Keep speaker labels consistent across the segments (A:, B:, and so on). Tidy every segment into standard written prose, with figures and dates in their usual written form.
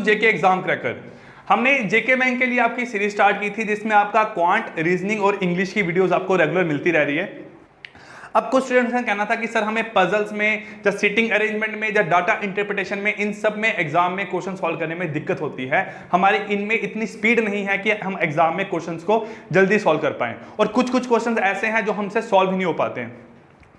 A: जेके exam cracker. हमने जेके bank के लिए आपकी सीरीज स्टार्ट की थी जिसमें आपका क्वांट, रीजनिंग और इंग्लिश की वीडियोस आपको रेगुलर मिलती रह रही है। अब कुछ स्टूडेंट्स का कहना था कि सर हमें पजल्स में या सीटिंग अरेंजमेंट में या डाटा इंटरप्रिटेशन में इन सब में एग्जाम में क्वेश्चन सॉल्व करने में दिक्कत होती है, हमारी इनमें इतनी स्पीड नहीं है कि हम एग्जाम में क्वेश्चंस को जल्दी सॉल्व कर पाएं, और कुछ कुछ क्वेश्चंस ऐसे हैं जो हमसे सॉल्व ही नहीं हो पाते हैं।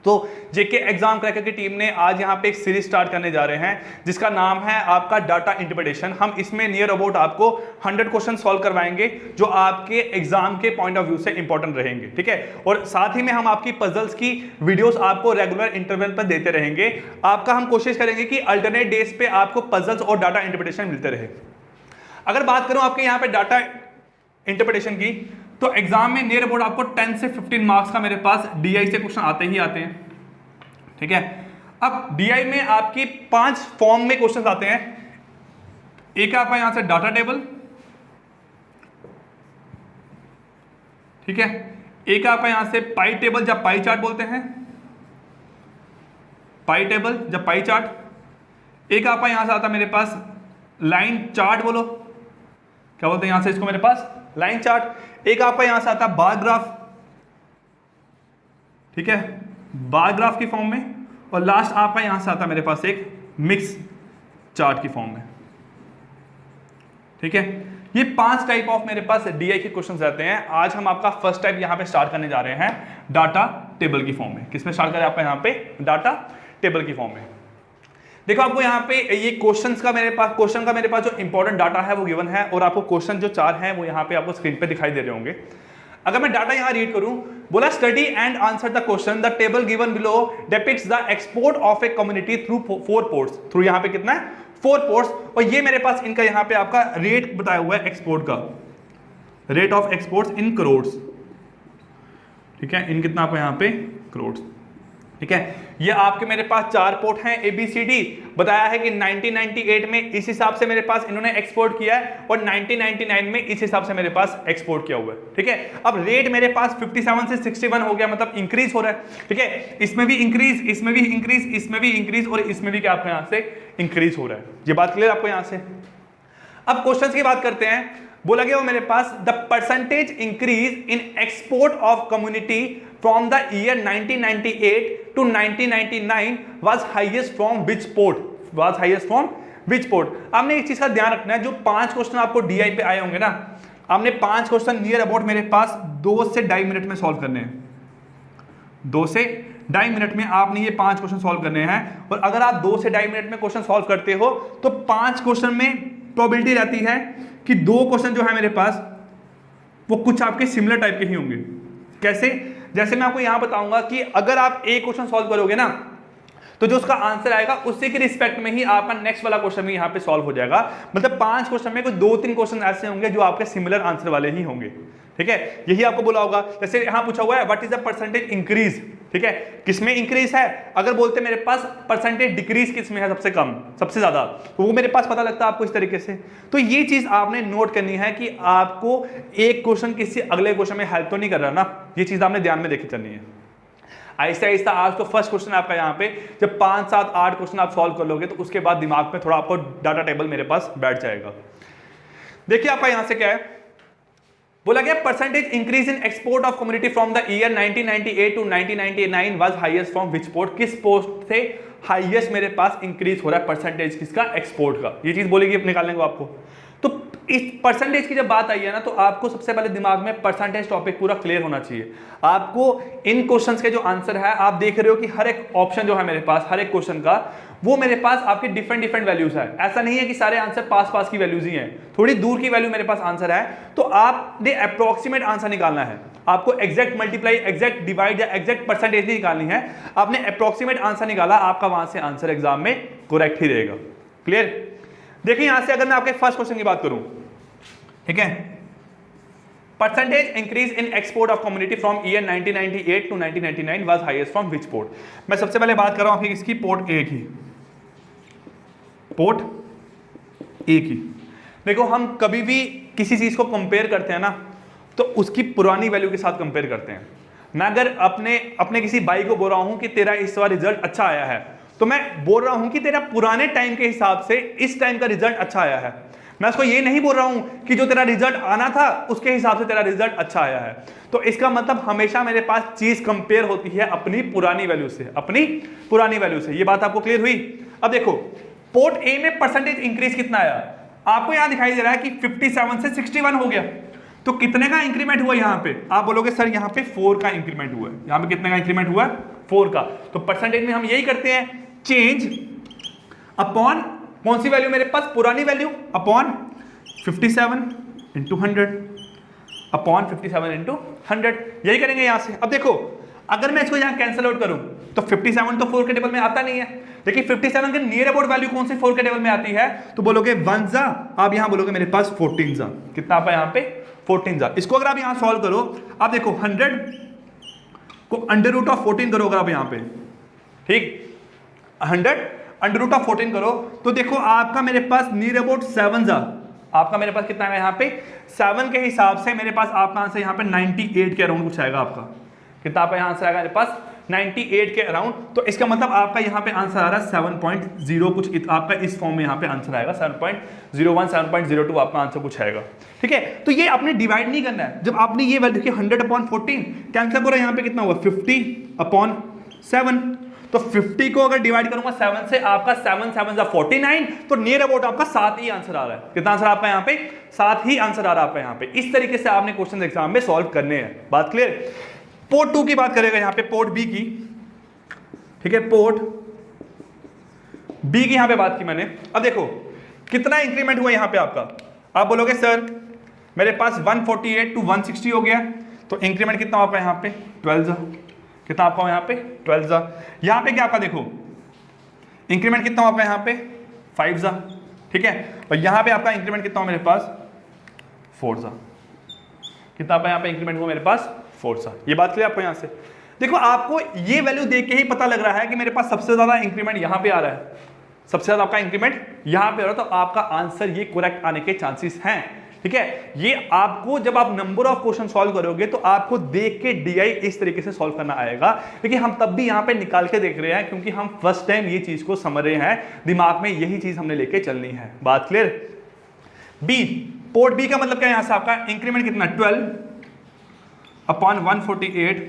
A: तो जेके एग्जाम क्रैकर की टीम ने आज यहाँ पे एक सीरीज स्टार्ट करने जा रहे हैं जिसका नाम है आपका डाटा इंटरप्रिटेशन। हम इसमें नियर अबाउट आपको 100 क्वेश्चन सॉल्व करवाएंगे जो आपके एग्जाम के पॉइंट ऑफ व्यू से इंपॉर्टेंट रहेंगे, ठीक है। और साथ ही में हम आपकी पजल्स की वीडियोस आपको रेगुलर इंटरवल पर देते रहेंगे। आपका हम कोशिश करेंगे कि अल्टरनेट डेज पे आपको पजल्स और डाटा इंटरप्रिटेशन मिलते रहे। अगर बात करूं आपके यहाँ पे डाटा इंटरप्रिटेशन की, तो एग्जाम में नियर अबाउट आपको 10 से 15 मार्क्स का मेरे पास डीआई से क्वेश्चन आते ही आते हैं, ठीक है। अब डीआई में आपकी 5 फॉर्म में क्वेश्चंस आते हैं। एक आपका यहां से डाटा टेबल, ठीक है। एक आपका यहां से पाई टेबल या पाई चार्ट बोलते हैं, पाई टेबल या पाई चार्ट। एक आपका यहां से आता मेरे पास लाइन चार्ट, बोलो क्या बोलते हैं यहां से इसको मेरे पास, लाइन चार्ट। एक आपका यहां से आता बार ग्राफ, ठीक है, बार ग्राफ की फॉर्म में। और लास्ट आपका यहां से आता मेरे पास एक मिक्स चार्ट की फॉर्म में, ठीक है। ये 5 टाइप ऑफ मेरे पास डीआई के क्वेश्चंस रहते हैं। आज हम आपका फर्स्ट टाइप यहां पे स्टार्ट करने जा रहे हैं डाटा टेबल की फॉर्म में। किसमें स्टार्ट करें आपका, यहां पे डाटा टेबल की फॉर्म में। देखो आपको यहाँ पे ये क्वेश्चन का मेरे पास जो इंपॉर्टेंट डाटा है वो गिवन है, और आपको क्वेश्चन जो 4 हैं वो यहाँ पे आपको स्क्रीन पे दिखाई दे रहे होंगे। अगर मैं डाटा यहाँ रीड करूं, बोला study and answer the question, the table given below depicts the export of a community through 4 ports. Through यहाँ पे कितना है, 4 पोर्ट्स। और ये मेरे पास इनका यहाँ पे आपका रेट बताया हुआ है एक्सपोर्ट का, रेट ऑफ एक्सपोर्ट्स इन करोड्स, ठीक है। इन कितना आपको यहाँ पे करोड्स, ठीक है। ये आपके मेरे पास 4 पोर्ट हैं ABCD। बताया है कि 1998 में इस हिसाब से मेरे पास इन्होंने एक्सपोर्ट किया है, और 1999 में इस हिसाब से मेरे पास एक्सपोर्ट किया हुआ है, ठीक है। अब रेट मेरे पास 57 से 61 हो गया, मतलब इंक्रीज हो रहा है, ठीक है। इसमें भी इंक्रीज, इसमें भी इंक्रीज, इसमें भी इंक्रीज, और इसमें भी क्या आपको यहां से इंक्रीज हो रहा है। ये बात क्लियर आपको यहां से। अब क्वेश्चन की बात करते हैं। बोला गया वो मेरे पास the percentage increase in export of community from the year 1998 to 1999 was highest from which port, was highest from which port. आपने एक चीज का ध्यान रखना है, जो 5 क्वेश्चन आपको डीआई पे आए होंगे ना, आपने 5 क्वेश्चन नियर अबाउट मेरे पास 2 से 2.5 मिनट में सॉल्व करने हैं। 2 से 2.5 मिनट में आपने ये 5 क्वेश्चन सॉल्व करने हैं। और अगर आप 2 से 2.5 मिनट में क्वेश्चन सॉल्व करते हो तो 5 क्वेश्चन में प्रोबेबिलिटी रहती है कि 2 क्वेश्चन जो है मेरे पास वो कुछ आपके सिमिलर टाइप के ही होंगे। कैसे, जैसे मैं आपको यहां बताऊंगा कि अगर आप एक क्वेश्चन सॉल्व करोगे ना, तो जो उसका आंसर आएगा उसी के रिस्पेक्ट में ही आपका नेक्स्ट वाला क्वेश्चन भी यहां पे सॉल्व हो जाएगा। मतलब 5 क्वेश्चन में कोई 2-3 क्वेश्चन ऐसे होंगे जो आपके सिमिलर आंसर वाले ही होंगे, ठीक है। यही आपको बोला होगा, जैसे यहां पूछा हुआ है what is the percentage increase, ठीक है, किसमें इंक्रीज है। अगर बोलते मेरे पास परसेंटेज डिक्रीज किसमें है, सबसे कम, सबसे ज्यादा, तो वो मेरे पास पता लगता है आपको इस तरीके से। तो ये चीज आपने नोट करनी है कि आपको एक क्वेश्चन किसी अगले क्वेश्चन में हेल्प तो नहीं कर रहा ना, ये चीज आपने ध्यान में लेके चलनी है। आहिस्ता आहिस्ता आज तो फर्स्ट क्वेश्चन आपका यहाँ पे जब 5, 7, 8 क्वेश्चन आप सॉल्व कर लोगे तो उसके बाद दिमाग में थोड़ा आपको डाटा टेबल मेरे पास बैठ जाएगा। देखिए आपका यहां से क्या है, बोला गया percentage increase in export of community from the year 1998 to 1999 was highest from which port. किस पोस्ट से हाईएस्ट मेरे पास इंक्रीज हो रहा है परसेंटेज किसका, एक्सपोर्ट का। ये चीज बोलेगी निकालने को आपको। तो इस परसेंटेज की जब बात आई है ना, तो आपको सबसे पहले दिमाग में परसेंटेज टॉपिक पूरा क्लियर होना चाहिए। आपको इन क्वेश्चंस के जो आंसर है, आप देख रहे हो कि हर एक ऑप्शन जो है मेरे पास, हर एक क्वेश्चन का वो मेरे पास आपके डिफरेंट वैल्यूज है। ऐसा नहीं है कि सारे आंसर पास की वैल्यूज ही हैं, थोड़ी दूर की वैल्यू मेरे पास आंसर है। तो आपने अप्रोक्सीमेट आंसर निकालना है, आपको एग्जैक्ट मल्टीप्लाई, एग्जैक्ट डिवाइड या एग्जैक्ट परसेंटेज नहीं निकालनी है। आपने अप्रोक्सीमेट आंसर निकाला, आपका वहां से आंसर एग्जाम में करेक्ट ही रहेगा। क्लियर। देखिए यहां से अगर मैं आपके फर्स्ट क्वेश्चन की बात करूं, ठीक है, percentage increase in export of community from year 1998 to 1999 was highest from which port. मैं सबसे पहले बात कर रहा हूं आपकी इसकी पोर्ट ए की, पोर्ट ए की। देखो हम कभी भी किसी चीज को कंपेयर करते हैं ना, तो उसकी पुरानी वैल्यू के साथ कंपेयर करते हैं। मैं अगर अपने किसी भाई को बोल रहा हूं कि तेरा इस बार रिजल्ट अच्छा आया है, तो मैं बोल रहा हूं कि तेरा पुराने टाइम के हिसाब से इस टाइम का रिजल्ट अच्छा आया है। मैं उसको ये नहीं बोल रहा हूं कि जो तेरा रिजल्ट आना था उसके हिसाब से तेरा रिजल्ट अच्छा आया है। तो इसका मतलब हमेशा मेरे पास चीज कंपेयर होती है अपनी पुरानी वैल्यू से, अपनी पुरानी वैल्यू से। ये बात आपको क्लियर हुई? अब देखो पोर्ट ए में परसेंटेज इंक्रीज कितना आया, आपको यहां दिखाई दे रहा है कि 57 से 61 हो गया। तो कितने का इंक्रीमेंट हुआ यहां पे? आप बोलोगे सर यहां पे 4 का इंक्रीमेंट हुआ है। यहां पे कितने का इंक्रीमेंट हुआ? 4 का। तो परसेंटेज में हम यही करते हैं, चेंज अपॉन कौन सी वैल्यू मेरे पास? पुरानी value, upon 57 into 100 upon 57 into 100। यही करेंगे यहां से। अब देखो अगर मैं इसको यहां कैंसिल आउट करूं तो 57 तो 4 के टेबल में आता नहीं है, लेकिन 57 के नियर अबाउट वैल्यू कौन सी 4 के टेबल में आती है? तो बोलोगे 1 जा, आप यहां बोलोगे मेरे पास 14 जा। कितना आपका यहां पे? 14 जा। इसको अगर आप यहां सॉल्व करो, आप देखो 100 को अंडर रूट ऑफ 14 करो अगर आप यहां पे, ठीक, 100 अंडर रूट ऑफ 14 करो तो देखो आपका मेरे पास नियर अबाउट 7 जा। आपका मेरे पास कितना है यहां पे? 7 के हिसाब से मेरे पास आपका आंसर यहां पे 98 के अराउंड कुछ आएगा। आपका कितना आपका यहां आंसर आएगा मेरे पास? 98 के अराउंड। तो इसका मतलब आपका यहां पे आंसर आ रहा है 7.0 कुछ, आपका इस फॉर्म में यहां पे आंसर आएगा 7.01 7.02 आपका आंसर कुछ आएगा। ठीक है, तो ये आपने डिवाइड नहीं करना है। जब आपने ये वैल्यू देखिए 100 अपॉन 14 कैंसिल करो, यहां पे कितना हुआ? 50 अपॉन 7। तो 50 को अगर डिवाइड करूंगा 7 से, आपका 7 7 जा 49, तो नियर अबाउट आपका 7 ही आंसर आ रहा है। कितना आंसर आपका यहां पे? 7 ही आंसर आ रहा है आपका यहां पे। इस तरीके से आपने क्वेश्चन एग्जाम में सॉल्व करने हैं। बात क्लियर? पोर्ट 2 की बात करेगा यहां पे, पोर्ट बी की। ठीक है, पोर्ट बी की यहां पे बात की मैंने। अब देखो कितना इंक्रीमेंट हुआ यहां पे आपका। आप बोलोगे सर मेरे पास 148 टू 160 हो गया, तो इंक्रीमेंट कितना आपका यहां पे? 12 जा। कितना आपका यहां पे? 12 जा। यहां पे क्या आपका देखो इंक्रीमेंट कितना आपका यहां पे? 5 जा। ठीक है, और यहां पे आपका इंक्रीमेंट कितना मेरे पास? 4 जा। कितना आपका यहां पे इंक्रीमेंट हुआ मेरे पास? 4 जा। ये बात क्लियर आपको? यहां से देखो आपको ये वैल्यू देख के ही पता लग रहा है कि मेरे पास सबसे ज्यादा इंक्रीमेंट यहां पे आ रहा है, सबसे ज्यादा आपका इंक्रीमेंट यहां पे आ रहा है। तो आपका आंसर ये करेक्ट आने के चांसेस हैं। ठीक है, ये आपको जब आप नंबर ऑफ क्वेश्चन सॉल्व करोगे तो आपको देख के डीआई इस तरीके से सॉल्व करना आएगा। लेकिन हम तब भी यहां पे निकाल के देख रहे हैं क्योंकि हम फर्स्ट टाइम ये चीज को समझ रहे हैं, दिमाग में यही चीज हमने लेके चलनी है। बात क्लियर? बी, पोर्ट बी का मतलब क्या है? यहां से आपका इंक्रीमेंट कितना? 12 अपॉन 148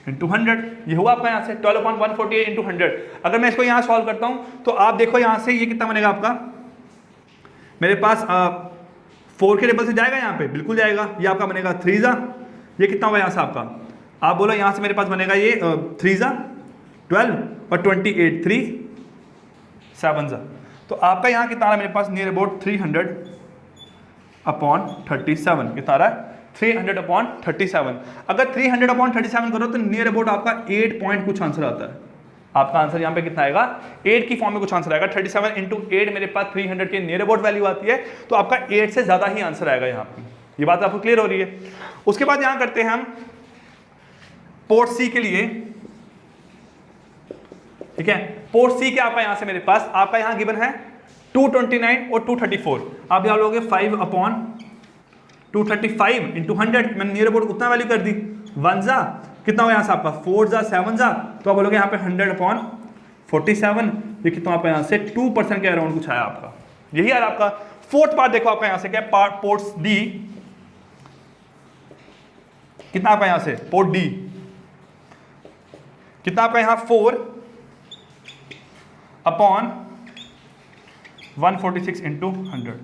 A: इंटू 100। ये हुआ आपका यहां से 12 अपॉन 148 इंटू 100। अगर मैं इसको यहां सॉल्व करता हूं तो आप देखो यहां से ये कितना बनेगा आपका मेरे पास? 4 के टेबल से जाएगा यहां पे, बिल्कुल जाएगा। ये आपका बनेगा 3 जा। ये कितना होगा यहां से आपका? आप बोलो यहां से मेरे पास बनेगा ये 3 जा 12 और 28 3 7 जा। तो आपका यहां कितना आ रहा है मेरे पास? Near about 300 upon 37। कितना आ रहा है? 300 अपॉन 37। अगर 300 अपॉन 37 करो तो नियर अबाउट आपका 8 पॉइंट कुछ आंसर आता है। आपका आंसर यहां पे कितना आएगा? 8 की फॉर्म में कुछ आंसर आएगा। 37 इंटू 8 मेरे पास 300 के नियर अबाउट वैल्यू आती है, तो आपका 8 से ज्यादा ही आंसर आएगा यहां पे। ये बात आपको क्लियर हो रही है? उसके बाद यहां करते हैं हम पोर्ट सी के लिए। ठीक है, पोर्ट सी क्या आपका यहां से मेरे पास आपका यहां गिवन है 229 और 234। आप यहां लोगे 5 अपॉन 235 इंटू 100। मैंने नियर अबाउट उतना वैल्यू कर दी। 1 जा कितना हो यहां से आपका? 4 जा 7 जा। तो आप बोलोगे यहां पे 100 अपॉन 47। ये कितना आपका यहां से 2% के अराउंड कुछ आया आपका। यही आ रहा आपका। फोर्थ पार्ट देखो आपका यहां से क्या पार्ट पोर्ट्स डी। कितना आपका यहां से? पोर्ट डी कितना आपका यहां? 4 अपॉन 146 इंटू 100।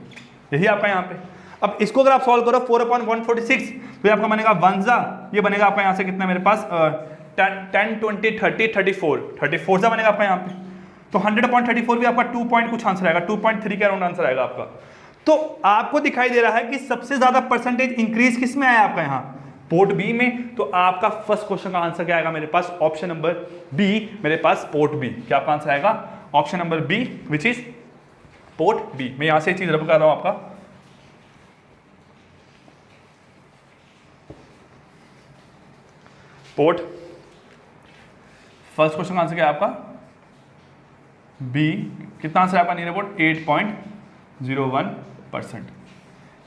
A: यही आपका यहां पे। अब इसको अगर आप सॉल्व करो 4 अपॉन 146 तो ये आपका बनेगा 1 जा। ये बनेगा आपका यहां से कितना मेरे पास? 10 20 30 34 जा बनेगा आपका यहां पे। तो 100 अपॉन 34 भी आपका 2 पॉइंट कुछ आंसर आएगा, 2.3 के अराउंड आंसर आएगा आपका। तो आपको दिखाई दे रहा है कि सबसे ज्यादा परसेंटेज इंक्रीज किस में आया आपका? यहां पोर्ट बी में। तो आपका फर्स्ट क्वेश्चन का आंसर क्या आएगा मेरे पास? ऑप्शन नंबर बी मेरे पास, पोर्ट बी। क्या आपका आंसर आएगा? Option number B which is port B. मैं यहां से चीज रब कर रहा हूं आपका। पोर्ट फर्स्ट क्वेश्चन का आंसर क्या है आपका? बी। कितना आंसर आपका? Near about 8.01%।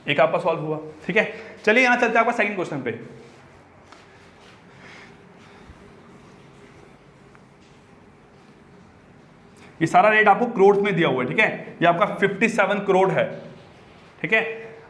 A: एक आपका सॉल्व हुआ। ठीक है, चलिए यहां चलते हैं आपका सेकंड क्वेश्चन पे। ये सारा रेट आपको करोड़ में दिया हुआ है, ठीक है। ये आपका 57 करोड़ है, ठीक है।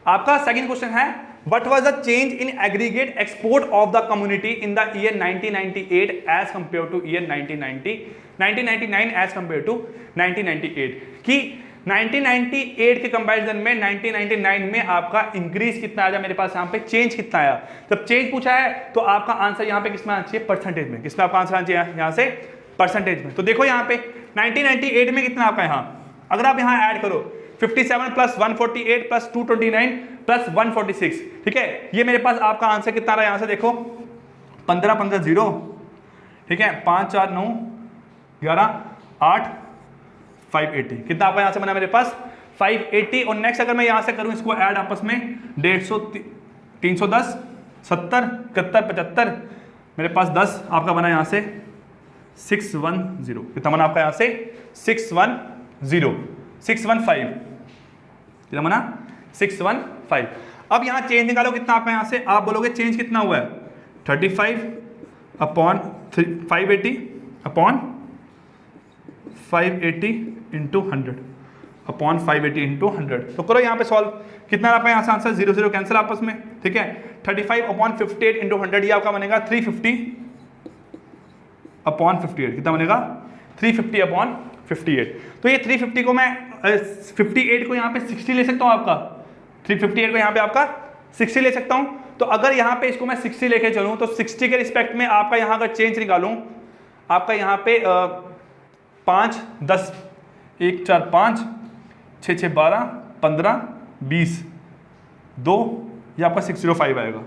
A: आपका सेकंड क्वेश्चन है what was the change in aggregate export of the community in the year 1998 as compare to year 1999 as compare to 1998, कि 1998 के कंपैरिजन में 1999 में आपका इंक्रीज कितना आया मेरे पास, यहाँ पे चेंज कितना आया। जब चेंज पूछा है तो आपका आंसर यहाँ पे किसमें आना चाहिए, परसेंटेज में। किसमें आपका आंसर आना चाहिए यहाँ से, परसेंटेज में। तो देखो यहाँ पे 1998 में कितना आपका, यहाँ अगर आप यहाँ ऐड करो 57 प्लस 148 प्लस 229 प्लस 146, ठीक है, ये मेरे पास आपका आंसर कितना आ रहा है, यहाँ से देखो 15 15 0, ठीक है, 5 4 9 11 8 580, कितना आपका यहाँ से बना मेरे पास 580। और नेक्स्ट अगर मैं यहाँ से करूँ इसको ऐड आपस में 150 310 70 71 75, मेरे पास 10 आपका बना यहाँ से 610, कितना बना आपका यहाँ से 615, कितना बना 615। अब यहाँ चेंज निकालो कितना आपका, यहाँ से आप बोलोगे चेंज कितना हुआ है 35 upon 580 upon 580 into 100 upon 580 into 100। तो करो यहाँ पे सॉल्व, कितना आपका यहाँ से आंसर 0 0 कैंसिल आपस में, ठीक है। 35 अपॉन 58 इंटू 100 ये आपका बनेगा 350 अपॉन 58, कितना बनेगा 350 अपॉन 58। तो ये 350 को मैं 58 को यहाँ पे 60 ले सकता हूँ, आपका 358 को यहाँ पे आपका 60 ले सकता हूँ। तो अगर यहाँ पे इसको मैं 60 लेके चलूँ तो 60 के रिस्पेक्ट में आपका यहाँ अगर चेंज निकालूँ, आपका यहाँ पे 5 10 1 4 5 6 6 12 15 20 2, ये आपका 605 आएगा,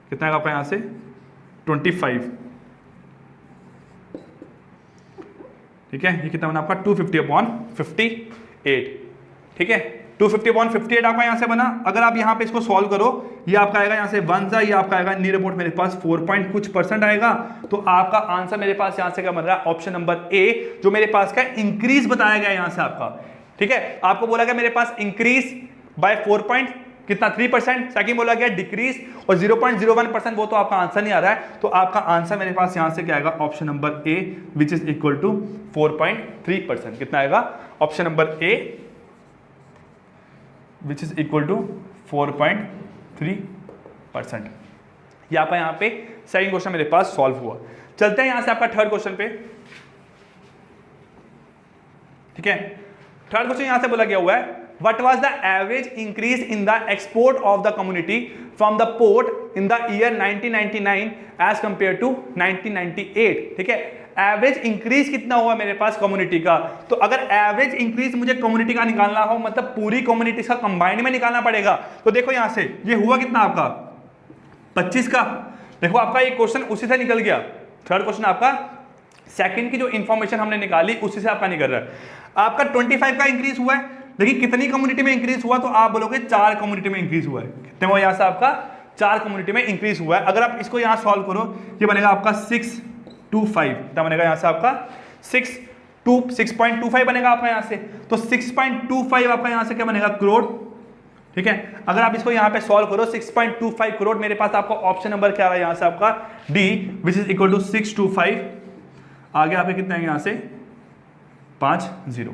A: कितना आएगा आपका यहाँ से 25, ठीक है। ये कितना बना आपका 250 अपॉन 58, ठीक है, 250 अपॉन 58 आपका यहाँ से बना। अगर आप यहाँ पे इसको सॉल्व करो, ये आपका आएगा यहाँ से 1 सा, ये आपका आएगा नियर अबाउट मेरे पास 4 पॉइंट कुछ परसेंट आएगा। तो आपका आंसर मेरे पास यहाँ से क्या बन रहा है, ऑप्शन नंबर ए, जो मेरे पास का इंक्रीज बताया गया यहाँ से आपका, ठीक है। आपको बोला गया मेरे पास इंक्रीज बाय 4 पॉइंट कितना 3%, सेकंड बोला गया डिक्रीज और 0.01%, वो तो आपका आंसर नहीं आ रहा है। तो आपका आंसर मेरे पास यहां से क्या आएगा, option number A which is equal to 4.3%, कितना आएगा option number A which is equal to 4.3%। ये आपका यहाँ पे सेकंड क्वेश्चन मेरे पास सॉल्व हुआ। चलते हैं यहां से आपका थर्ड क्वेश्चन पे, ठीक है। थर्ड क्वेश्चन यहां से बोला गया हुआ है what was the average increase in the export of the community from the port in the year 1999 as compared to 1998, ठीक है। एवरेज इंक्रीज कितना हुआ मेरे पास कम्युनिटी का, तो अगर एवरेज इंक्रीज मुझे कम्युनिटी का निकालना हो, मतलब पूरी कम्युनिटी का कंबाइंड में निकालना पड़ेगा। तो देखो यहां से ये हुआ कितना आपका 25 का, देखो आपका ये क्वेश्चन उसी से निकल गया। थर्ड क्वेश्चन आपका सेकंड की जो इंफॉर्मेशन हमने निकाली उसी से आपका निकल रहा है। आपका 25 का इंक्रीज हुआ है, देखिए कितनी कम्युनिटी में इंक्रीज हुआ, तो आप बोलोगे 4 कम्युनिटी में इंक्रीज हुआ है। कितने हुआ यहाँ से आपका 4 कम्युनिटी में इंक्रीज हुआ है। अगर आप इसको यहाँ सॉल्व करो, ये बनेगा आपका 625, क्या बनेगा यहाँ से आपका 6.25 बनेगा आपका यहाँ से। तो 6.25 आपका यहाँ से क्या बनेगा करोड़, ठीक है। अगर आप इसको यहाँ पे सॉल्व करो 6.25 करोड़, मेरे पास आपका ऑप्शन नंबर क्या आ रहा है यहाँ से आपका D which is equal to 625, आगे आपके कितने आएंगे यहाँ से 50,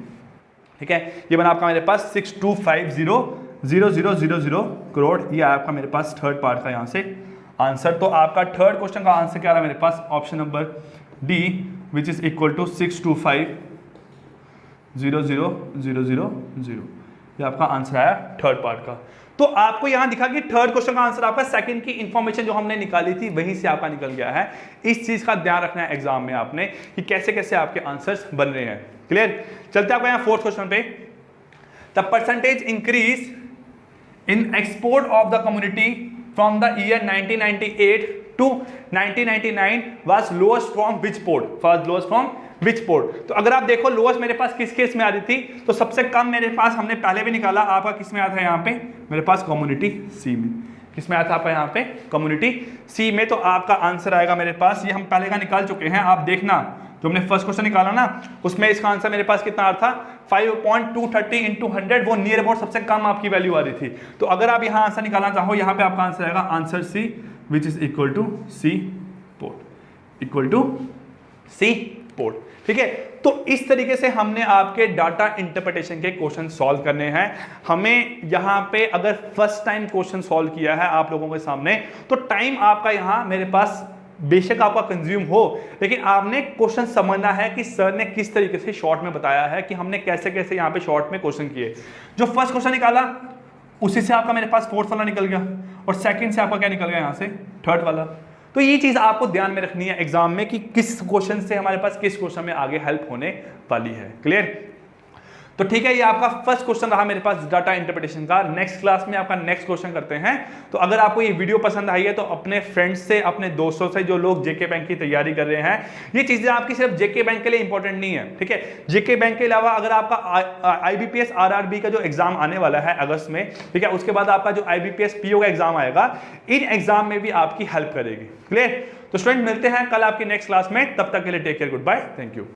A: ठीक है। ये बना आपका मेरे पास 6250000 करोड़, ये आपका मेरे पास थर्ड पार्ट का यहाँ से आंसर। तो आपका थर्ड क्वेश्चन का आंसर क्या रहा है मेरे पास, option number D which is equal to 6250000, ये आपका आंसर आया थर्ड पार्ट का। तो आपको यहां दिखा कि थर्ड क्वेश्चन का आंसर आपका सेकंड की इंफॉर्मेशन जो हमने निकाली थी वहीं से आपका निकल गया है। इस चीज का ध्यान रखना है एग्जाम में आपने कि कैसे कैसे आपके आंसर्स बन रहे हैं। क्लियर, चलते आपको यहां फोर्थ क्वेश्चन पे। The percentage increase in export of the community from the year 1998 to 1999 was lowest from which port, was lowest from which port. तो अगर आप देखो लोएस्ट मेरे पास किस केस में आ रही थी, तो सबसे कम मेरे पास हमने पहले भी निकाला, आपका किस में आया था यहाँ पे मेरे पास कम्युनिटी सी में। किस में आया था आपका यहाँ पे कम्युनिटी सी में। तो आपका आंसर आएगा मेरे पास, ये हम पहले का निकाल चुके हैं, आप देखना जो हमने फर्स्ट क्वेश्चन निकाला ना उसमें इसका आंसर मेरे पास कितना आ रहा था 5.230 इंटू 100, वो नियर अबाउट सबसे कम आपकी वैल्यू आ रही थी। तो अगर आप यहाँ आंसर निकालना चाहो, यहाँ पे आपका आंसर आएगा answer C which is equal to C port, equal to C port, ठीक है। तो इस तरीके से हमने आपके डाटा इंटरप्रिटेशन के क्वेश्चन सॉल्व करने हैं। हमें यहां पे अगर फर्स्ट टाइम क्वेश्चन सॉल्व किया है आप लोगों के सामने, तो टाइम आपका यहां मेरे पास बेशक आपका कंज्यूम हो, लेकिन आपने क्वेश्चन समझना है कि सर ने किस तरीके से शॉर्ट में बताया है कि हमने कैसे कैसे यहां पे शॉर्ट में क्वेश्चन किए। जो फर्स्ट क्वेश्चन निकाला उसी से आपका मेरे पास फोर्थ वाला निकल गया, और सेकंड से आपका क्या निकल गया यहां से थर्ड वाला। तो ये चीज आपको ध्यान में रखनी है एग्जाम में कि किस क्वेश्चन से हमारे पास किस क्वेश्चन में आगे हेल्प होने वाली है। क्लियर? तो ठीक है, ये आपका फर्स्ट क्वेश्चन रहा मेरे पास डाटा इंटरप्रिटेशन का। नेक्स्ट क्लास में आपका नेक्स्ट क्वेश्चन करते हैं। तो अगर आपको ये वीडियो पसंद आई है तो अपने फ्रेंड्स से, अपने दोस्तों से, जो लोग जेके बैंक की तैयारी कर रहे हैं, ये चीजें आपकी सिर्फ जेके बैंक के लिए इंपॉर्टेंट नहीं है, ठीक है। जेके बैंक के अलावा अगर आपका आईबीपीएस आरआरबी का जो एग्जाम आने वाला है अगस्त में, ठीक है, उसके बाद आपका जो आईबीपीएस पीओ का एग्जाम आएगा, इन एग्जाम में भी आपकी हेल्प करेगी। क्लियर? तो स्टूडेंट मिलते हैं कल आपकी नेक्स्ट क्लास में, तब तक के लिए take care, good bye, thank you.